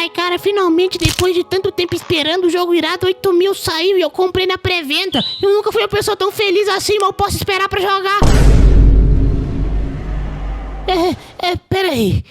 Ai, cara, finalmente, depois de tanto tempo esperando, o jogo irado 8.000 saiu e eu comprei na pré-venda. Eu nunca fui uma pessoa tão feliz assim, mas eu posso esperar pra jogar. Peraí.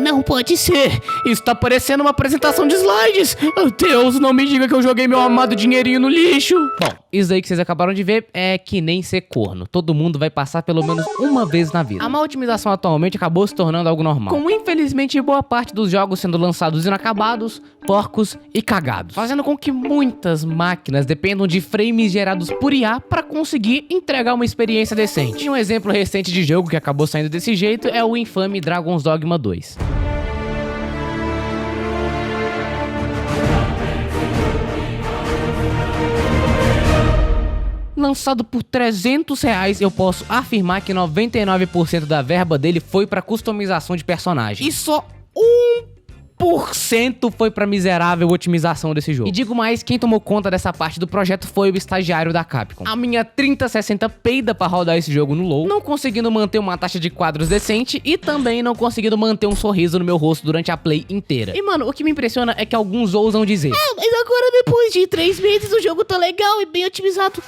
Não pode ser. Isso tá parecendo uma apresentação de slides. Oh, Deus, não me diga que eu joguei meu amado dinheirinho no lixo. Bom, isso aí que vocês acabaram de ver é que nem ser corno. Todo mundo vai passar pelo menos uma vez na vida. A má otimização atualmente acabou se tornando algo normal, com infelizmente boa parte dos jogos sendo lançados inacabados, porcos e cagados, fazendo com que muitas máquinas dependam de frames gerados por IA para conseguir entregar uma experiência decente. E um exemplo recente de jogo que acabou saindo desse jeito é o infame Dragon's Dogma 2. Lançado por R$300, eu posso afirmar que 99% da verba dele foi pra customização de personagem. E só 1% foi pra miserável otimização desse jogo. E digo mais, quem tomou conta dessa parte do projeto foi o estagiário da Capcom. A minha 3060 peida pra rodar esse jogo no low, não conseguindo manter uma taxa de quadros decente e também não conseguindo manter um sorriso no meu rosto durante a play inteira. E mano, o que me impressiona é que alguns ousam dizer: mas agora depois de 3 meses o jogo tá legal e bem otimizado.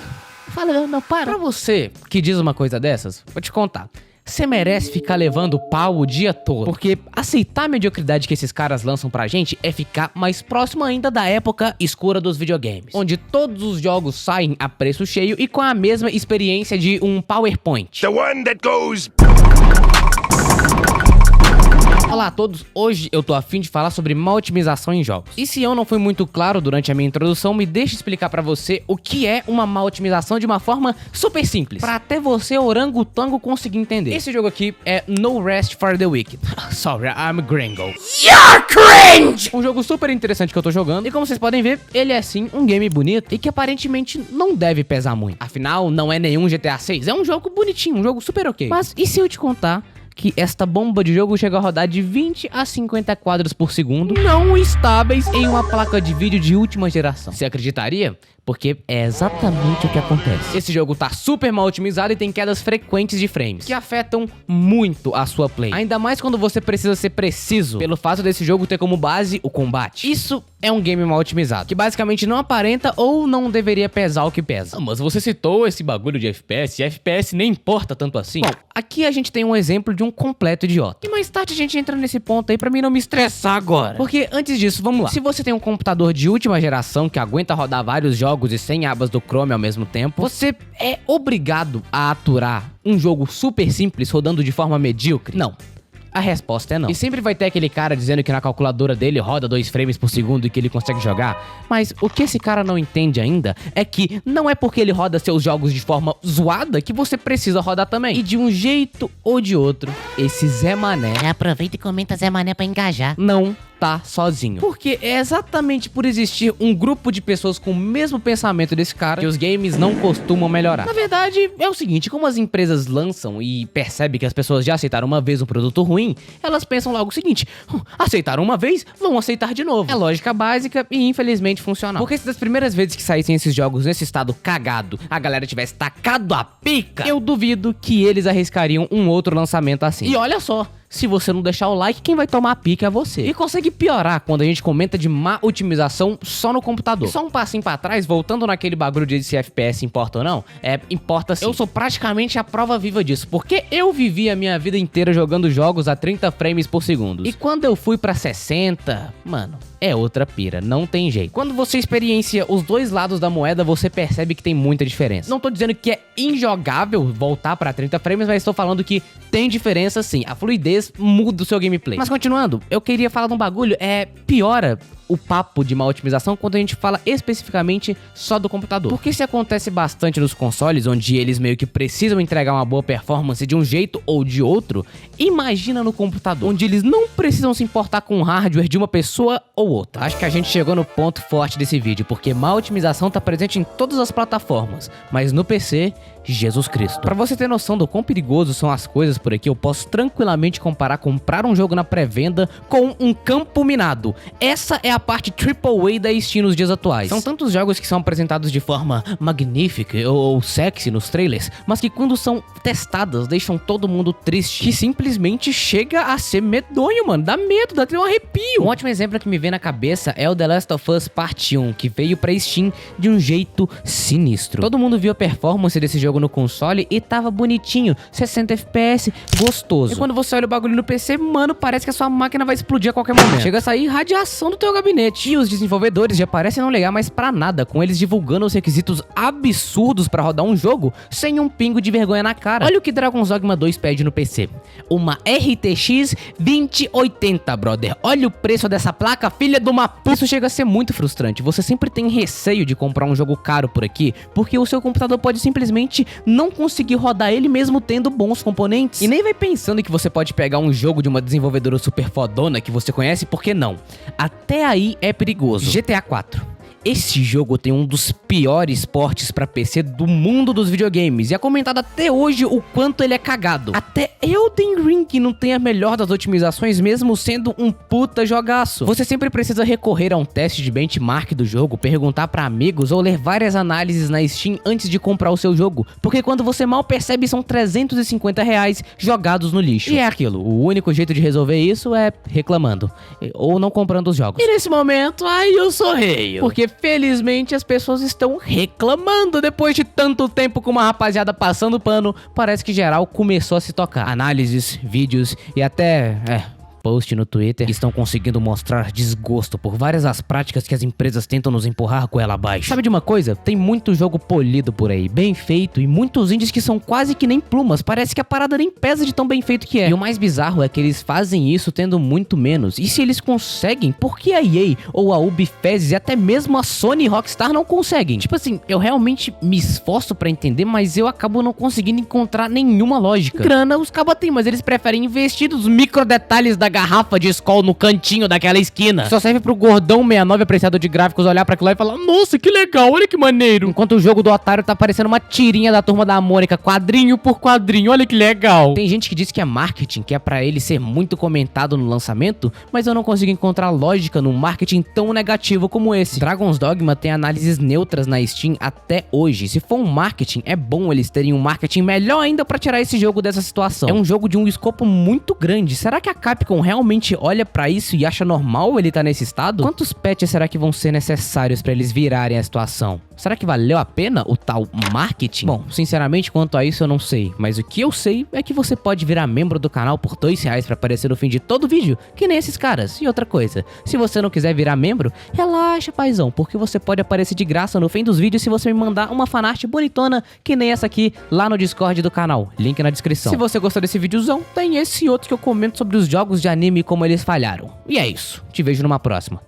Fala, não, para. Pra você que diz uma coisa dessas, vou te contar. Você merece ficar levando pau o dia todo, porque aceitar a mediocridade que esses caras lançam pra gente é ficar mais próximo ainda da época escura dos videogames, onde todos os jogos saem a preço cheio e com a mesma experiência de um PowerPoint. The one that goes... Olá a todos, hoje eu tô a fim de falar sobre má otimização em jogos. E se eu não fui muito claro durante a minha introdução, me deixa explicar pra você o que é uma má otimização de uma forma super simples, pra até você, orangotango, conseguir entender. Esse jogo aqui é No Rest for the Wicked. Sorry, I'm gringo. You're cringe! Um jogo super interessante que eu tô jogando, e como vocês podem ver, ele é sim um game bonito e que aparentemente não deve pesar muito. Afinal, não é nenhum GTA 6, é um jogo bonitinho, um jogo super ok. Mas e se eu te contar que esta bomba de jogo chega a rodar de 20 a 50 quadros por segundo, não estáveis em uma placa de vídeo de última geração? Você acreditaria? Porque é exatamente o que acontece. Esse jogo tá super mal otimizado e tem quedas frequentes de frames, que afetam muito a sua play. Ainda mais quando você precisa ser preciso, pelo fato desse jogo ter como base o combate. Isso é um game mal otimizado, que basicamente não aparenta ou não deveria pesar o que pesa. Mas você citou esse bagulho de FPS, e FPS nem importa tanto assim. Bom, aqui a gente tem um exemplo de um completo idiota. E mais tarde a gente entra nesse ponto aí pra mim não me estressar agora. Porque antes disso, vamos lá. Se você tem um computador de última geração que aguenta rodar vários jogos e 100 abas do Chrome ao mesmo tempo, você é obrigado a aturar um jogo super simples rodando de forma medíocre? Não. A resposta é não. E sempre vai ter aquele cara dizendo que na calculadora dele roda 2 frames por segundo e que ele consegue jogar. Mas o que esse cara não entende ainda é que não é porque ele roda seus jogos de forma zoada que você precisa rodar também. E de um jeito ou de outro, esse Zé Mané... Aproveita e comenta Zé Mané pra engajar. Não tá sozinho. Porque é exatamente por existir um grupo de pessoas com o mesmo pensamento desse cara que os games não costumam melhorar. Na verdade, é o seguinte, como as empresas lançam e percebem que as pessoas já aceitaram uma vez um produto ruim, elas pensam logo o seguinte: aceitaram uma vez, vão aceitar de novo. É lógica básica e infelizmente funcional. Porque se das primeiras vezes que saíssem esses jogos nesse estado cagado, a galera tivesse tacado a pica, eu duvido que eles arriscariam um outro lançamento assim. E olha só, se você não deixar o like, quem vai tomar a pica é você. E consegue piorar quando a gente comenta de má otimização só no computador. E só um passinho pra trás, voltando naquele bagulho de se FPS importa ou não, importa sim. Eu sou praticamente a prova viva disso, porque eu vivi a minha vida inteira jogando jogos a 30 frames por segundo. E quando eu fui pra 60, mano, é outra pira, não tem jeito. Quando você experiencia os dois lados da moeda, você percebe que tem muita diferença. Não tô dizendo que é injogável voltar pra 30 frames, mas estou falando que tem diferença sim. A fluidez muda o seu gameplay. Mas continuando, eu queria falar de um bagulho, piora o papo de má otimização quando a gente fala especificamente só do computador. Porque isso acontece bastante nos consoles, onde eles meio que precisam entregar uma boa performance de um jeito ou de outro, imagina no computador, onde eles não precisam se importar com o hardware de uma pessoa ou outra. Acho que a gente chegou no ponto forte desse vídeo, porque má otimização tá presente em todas as plataformas, mas no PC Jesus Cristo. Pra você ter noção do quão perigoso são as coisas por aqui, eu posso tranquilamente comparar comprar um jogo na pré-venda com um campo minado. Essa é a parte AAA da Steam nos dias atuais. São tantos jogos que são apresentados de forma magnífica ou sexy nos trailers, mas que quando são testadas deixam todo mundo triste, que simplesmente chega a ser medonho, mano. Dá medo, dá até um arrepio. Um ótimo exemplo que me vem na cabeça é o The Last of Us Part 1, que veio pra Steam de um jeito sinistro. Todo mundo viu a performance desse jogo no console e tava bonitinho, 60 FPS, gostoso. E quando você olha o bagulho no PC, mano, parece que a sua máquina vai explodir a qualquer momento. Chega a sair radiação do teu gabinete. E os desenvolvedores já parecem não ligar mais pra nada, com eles divulgando os requisitos absurdos pra rodar um jogo sem um pingo de vergonha na cara. Olha o que Dragon's Dogma 2 pede no PC. Uma RTX 2080, brother. Olha o preço dessa placa, filha de uma puta. Isso chega a ser muito frustrante. Você sempre tem receio de comprar um jogo caro por aqui, porque o seu computador pode simplesmente não conseguir rodar ele mesmo tendo bons componentes. E nem vai pensando que você pode pegar um jogo de uma desenvolvedora super fodona que você conhece, porque não. Até aí é perigoso. GTA 4. Esse jogo tem um dos piores portes pra PC do mundo dos videogames e é comentado até hoje o quanto ele é cagado. Até Elden Ring não tem a melhor das otimizações, mesmo sendo um puta jogaço. Você sempre precisa recorrer a um teste de benchmark do jogo, perguntar pra amigos ou ler várias análises na Steam antes de comprar o seu jogo, porque quando você mal percebe são R$350 jogados no lixo. E é aquilo, o único jeito de resolver isso é reclamando ou não comprando os jogos. E nesse momento, ai, eu sorrio. Porque felizmente as pessoas estão reclamando depois de tanto tempo com uma rapaziada passando pano. Parece que geral começou a se tocar. Análises, vídeos e até post no Twitter estão conseguindo mostrar desgosto por várias das práticas que as empresas tentam nos empurrar com ela abaixo. Sabe de uma coisa? Tem muito jogo polido por aí, bem feito, e muitos indies que são quase que nem plumas. Parece que a parada nem pesa de tão bem feito que é. E o mais bizarro é que eles fazem isso tendo muito menos. E se eles conseguem, por que a EA ou a Ubifezes e até mesmo a Sony e Rockstar não conseguem? Tipo assim, eu realmente me esforço pra entender, mas eu acabo não conseguindo encontrar nenhuma lógica. Grana os cabas têm, mas eles preferem investir nos micro detalhes da garrafa de Skol no cantinho daquela esquina. Só serve pro gordão 69 apreciador de gráficos olhar pra aquilo lá e falar: nossa, que legal, olha que maneiro. Enquanto o jogo do otário tá parecendo uma tirinha da Turma da Mônica, quadrinho por quadrinho, olha que legal. Tem gente que diz que é marketing, que é pra ele ser muito comentado no lançamento, mas eu não consigo encontrar lógica num marketing tão negativo como esse. Dragon's Dogma tem análises neutras na Steam até hoje. Se for um marketing, é bom eles terem um marketing melhor ainda pra tirar esse jogo dessa situação. É um jogo de um escopo muito grande. Será que a Capcom realmente olha pra isso e acha normal ele tá nesse estado? Quantos patches será que vão ser necessários pra eles virarem a situação? Será que valeu a pena o tal marketing? Bom, sinceramente, quanto a isso eu não sei, mas o que eu sei é que você pode virar membro do canal por R$2 pra aparecer no fim de todo vídeo, que nem esses caras. E outra coisa, se você não quiser virar membro, relaxa, paizão, porque você pode aparecer de graça no fim dos vídeos se você me mandar uma fanart bonitona que nem essa aqui lá no Discord do canal, link na descrição. Se você gostou desse videozão, tem esse outro que eu comento sobre os jogos de anime e como eles falharam. E é isso, te vejo numa próxima.